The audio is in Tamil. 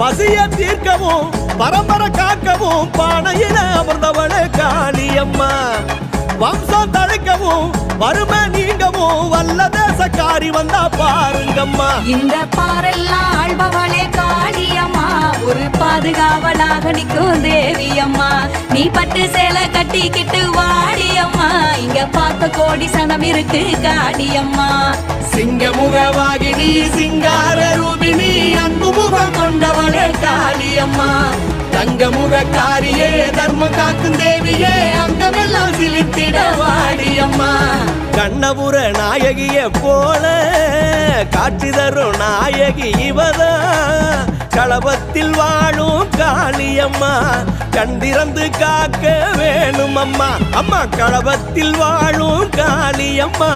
பசிய தீர்க்கவும் பரம்பரை காக்கவும் பானையில அமர்ந்தவளே காளியம்மா. வம்சம் தழைக்கவும் வறுமை நீங்கவும் வல்ல தேசக்காரி வந்தா பாருங்கம்மா. இந்த பாரெல்லாம் ஆள்பவளே காளியம்மா, ஒரு பாதுகாவலாக நிற்கும் தேவியம்மா. நீ பட்டு சேலை கட்டிக்கிட்டு வாடியம்மா, இங்க பார்க்க கோடி சனம் இருக்கு காளியம்மா. சிங்கமுகவாகினி சிங்கார ரூபினி அன்பு முகம் கொண்டவளே காளியம்மா. தங்கமுக காரியே தர்ம காக்கும் தேவியே அங்கமெல்லாம் சிலித்திட வாடியம்மா. கண்ணபுர நாயகிய போல காட்சி தரும் நாயகி இவதா. களபத்தில் வாழும் காளியம்மா, கண்டிறந்து காக்க வேணும் அம்மா. அம்மா களபத்தில் வாழும் காளியம்மா.